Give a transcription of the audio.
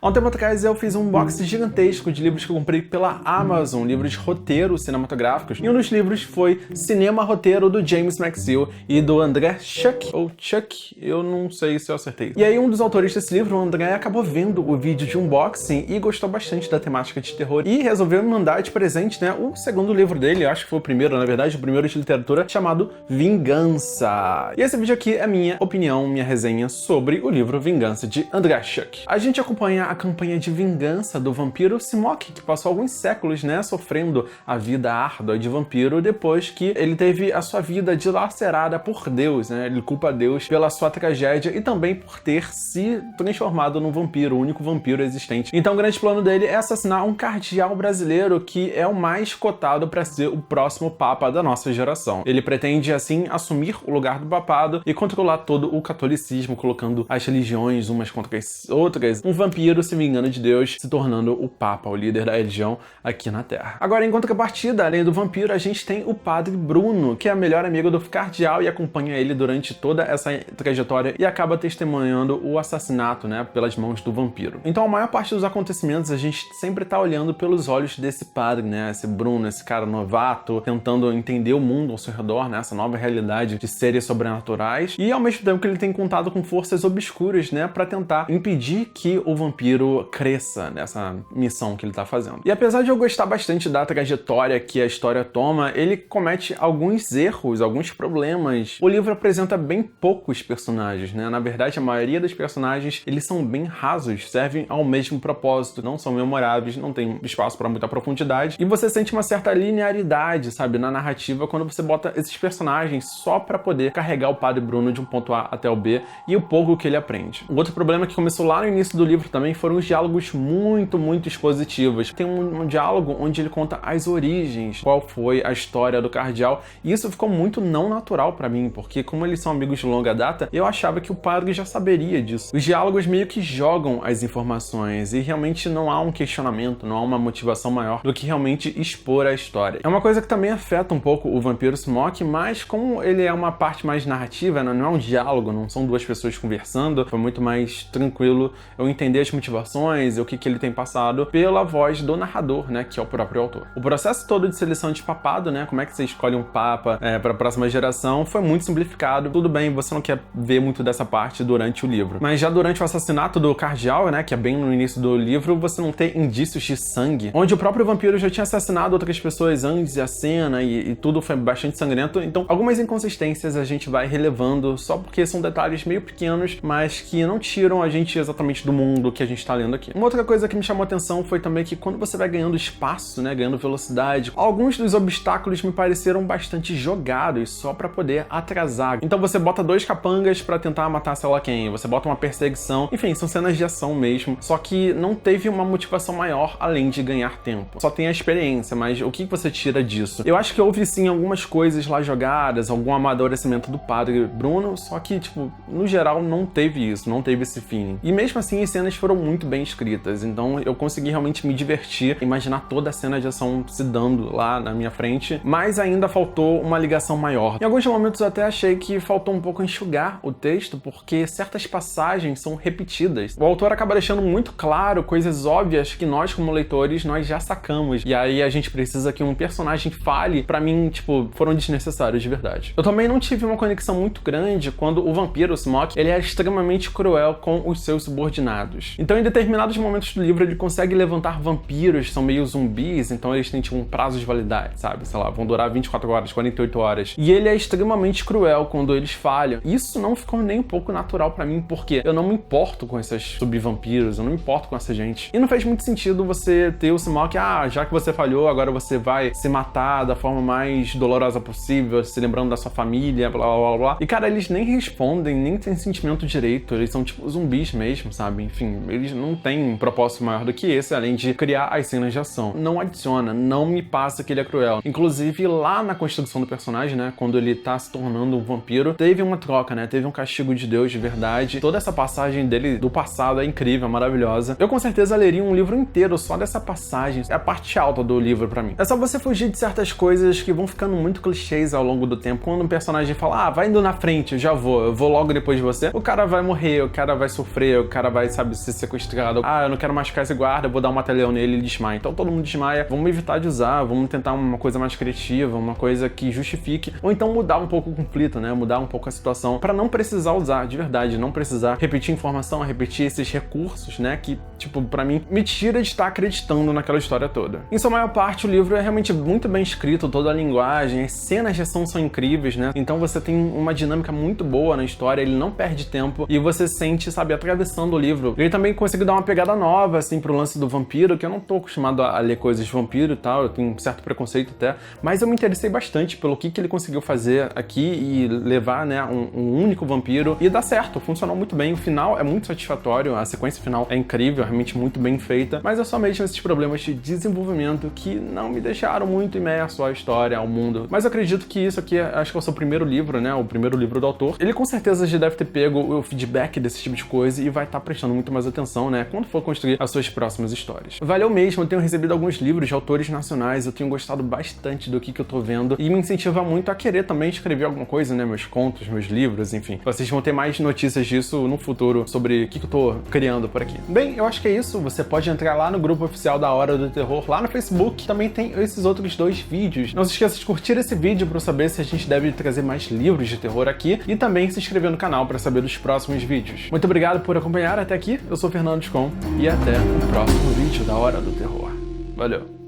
Há um tempo atrás eu fiz um box gigantesco de livros que eu comprei pela Amazon, livros de roteiro cinematográficos, e um dos livros foi Cinema Roteiro, do James McGill e do André Chuck, ou Chuck, eu não sei se eu acertei. E aí um dos autores desse livro, o André, acabou vendo o vídeo de unboxing e gostou bastante da temática de terror e resolveu me mandar de presente, né, o segundo livro dele, acho que foi o primeiro, na verdade, o primeiro de literatura, chamado Vingança. E esse vídeo aqui é minha opinião, minha resenha sobre o livro Vingança, de André Chuck. A gente acompanha a campanha de vingança do vampiro Smoke, que passou alguns séculos, né, sofrendo a vida árdua de vampiro depois que ele teve a sua vida dilacerada por Deus, né? Ele culpa Deus pela sua tragédia e também por ter se transformado num vampiro, o único vampiro existente. Então o grande plano dele é assassinar um cardeal brasileiro que é o mais cotado para ser o próximo papa da nossa geração. Ele pretende, assim, assumir o lugar do papado e controlar todo o catolicismo, colocando as religiões umas contra as outras. Um vampiro se vingando de Deus, se tornando o papa, o líder da religião aqui na Terra. Agora, em contrapartida, além do vampiro, a gente tem o padre Bruno, que é o melhor amigo do cardeal e acompanha ele durante toda essa trajetória e acaba testemunhando o assassinato, né, pelas mãos do vampiro. Então, a maior parte dos acontecimentos a gente sempre tá olhando pelos olhos desse padre, né, esse Bruno, esse cara novato, tentando entender o mundo ao seu redor, né, essa nova realidade de seres sobrenaturais, e ao mesmo tempo que ele tem contato com forças obscuras, né, pra tentar impedir que o vampiro cresça nessa missão que ele tá fazendo. E apesar de eu gostar bastante da trajetória que a história toma, ele comete alguns erros, alguns problemas. O livro apresenta bem poucos personagens, né? Na verdade, a maioria dos personagens, eles são bem rasos, servem ao mesmo propósito, não são memoráveis, não tem espaço para muita profundidade, e você sente uma certa linearidade, sabe, na narrativa quando você bota esses personagens só para poder carregar o padre Bruno de um ponto A até o B e o pouco que ele aprende. O outro problema que começou lá no início do livro também foram os diálogos muito expositivos. Tem um diálogo onde ele conta as origens, qual foi a história do cardeal, e isso ficou muito não natural pra mim, porque como eles são amigos de longa data, eu achava que o padre já saberia disso. Os diálogos meio que jogam as informações e realmente não há um questionamento, não há uma motivação maior do que realmente expor a história. É uma coisa que também afeta um pouco o vampiro Smoke, mas como ele é uma parte mais narrativa, não é um diálogo, não são duas pessoas conversando, foi muito mais tranquilo eu entender as motivações e o que ele tem passado pela voz do narrador, né, que é o próprio autor. O processo todo de seleção de papado, né, como é que você escolhe um papa para a próxima geração, foi muito simplificado. Tudo bem, você não quer ver muito dessa parte durante o livro, mas já durante o assassinato do cardeal, né, que é bem no início do livro, você não tem indícios de sangue, onde o próprio vampiro já tinha assassinado outras pessoas antes da cena e tudo foi bastante sangrento. Então algumas inconsistências a gente vai relevando só porque são detalhes meio pequenos, mas que não tiram a gente exatamente do mundo que a gente tá lendo aqui. Uma outra coisa que me chamou a atenção foi também que quando você vai ganhando espaço, né, ganhando velocidade, alguns dos obstáculos me pareceram bastante jogados só pra poder atrasar. Então você bota dois capangas pra tentar matar sei lá quem, você bota uma perseguição, enfim, são cenas de ação mesmo, só que não teve uma motivação maior além de ganhar tempo. Só tem a experiência, mas o que você tira disso? Eu acho que houve sim algumas coisas lá jogadas, algum amadurecimento do padre Bruno, só que, tipo, no geral não teve isso, não teve esse feeling. E mesmo assim as cenas foram muito bem escritas, então eu consegui realmente me divertir, imaginar toda a cena de ação se dando lá na minha frente, mas ainda faltou uma ligação maior. Em alguns momentos eu até achei que faltou um pouco enxugar o texto, porque certas passagens são repetidas. O autor acaba deixando muito claro coisas óbvias que nós, como leitores, nós já sacamos, e aí a gente precisa que um personagem fale, pra mim, tipo, foram desnecessários de verdade. Eu também não tive uma conexão muito grande quando o vampiro, o Smoke, ele é extremamente cruel com os seus subordinados. Então em determinados momentos do livro ele consegue levantar vampiros, são meio zumbis, então eles têm tipo um prazo de validade, sabe? Sei lá, vão durar 24 horas, 48 horas. E ele é extremamente cruel quando eles falham. Isso não ficou nem um pouco natural pra mim, porque eu não me importo com esses subvampiros, eu não me importo com essa gente. E não fez muito sentido você ter o Smoke, já que você falhou, agora você vai se matar da forma mais dolorosa possível, se lembrando da sua família, blá blá blá. E cara, eles nem respondem, nem têm sentimento direito, eles são tipo zumbis mesmo, sabe? Enfim, eles não têm um propósito maior do que esse, além de criar as cenas de ação. Não adiciona, não me passa que ele é cruel. Inclusive, lá na construção do personagem, né, quando ele tá se tornando um vampiro, teve uma troca, né, teve um castigo de Deus de verdade. Toda essa passagem dele do passado é incrível, é maravilhosa. Eu com certeza leria um livro inteiro só dessa passagem, é a parte alta do livro pra mim. É só você fugir de certas coisas que vão ficando muito clichês ao longo do tempo. Quando um personagem fala, vai indo na frente, eu vou logo depois de você, o cara vai morrer, o cara vai sofrer, o cara vai, sabe, ser sequestrado. Ah, eu não quero machucar esse guarda, vou dar um mata-leão nele e ele desmaia. Então todo mundo desmaia, vamos evitar de usar, vamos tentar uma coisa mais criativa, uma coisa que justifique, ou então mudar um pouco o conflito, né? Mudar um pouco a situação pra não precisar usar, de verdade, não precisar repetir informação, repetir esses recursos, né? Que, tipo, pra mim, me tira de estar acreditando naquela história toda. Em sua maior parte, o livro é realmente muito bem escrito, toda a linguagem, as cenas de ação são incríveis, né? Então você tem uma dinâmica muito boa na história, ele não perde tempo e você sente, sabe, atravessando o livro. Ele também conseguiu dar uma pegada nova, assim, pro lance do vampiro, que eu não tô acostumado a ler coisas de vampiro e tal, eu tenho um certo preconceito até, mas eu me interessei bastante pelo que ele conseguiu fazer aqui e levar, né, um único vampiro e dá certo, funcionou muito bem, o final é muito satisfatório, a sequência final é incrível, realmente muito bem feita, mas eu só mesmo esses problemas de desenvolvimento que não me deixaram muito imerso à história, ao mundo. Mas eu acredito que isso aqui, acho que é o seu primeiro livro, né, o primeiro livro do autor. Ele com certeza já deve ter pego o feedback desse tipo de coisa e vai estar prestando muito mais atenção, né, quando for construir as suas próximas histórias. Valeu mesmo, eu tenho recebido alguns livros de autores nacionais, eu tenho gostado bastante do que eu tô vendo e me incentiva muito a querer também escrever alguma coisa, né, meus contos, meus livros, enfim. Vocês vão ter mais notícias disso no futuro sobre o que eu tô criando por aqui. Bem, eu acho que é isso, você pode entrar lá no grupo oficial da Hora do Terror, lá no Facebook, também tem esses outros 2 vídeos. Não se esqueça de curtir esse vídeo para saber se a gente deve trazer mais livros de terror aqui e também se inscrever no canal para saber dos próximos vídeos. Muito obrigado por acompanhar até aqui, eu sou Fernando Scon e até o próximo vídeo da Hora do Terror. Valeu!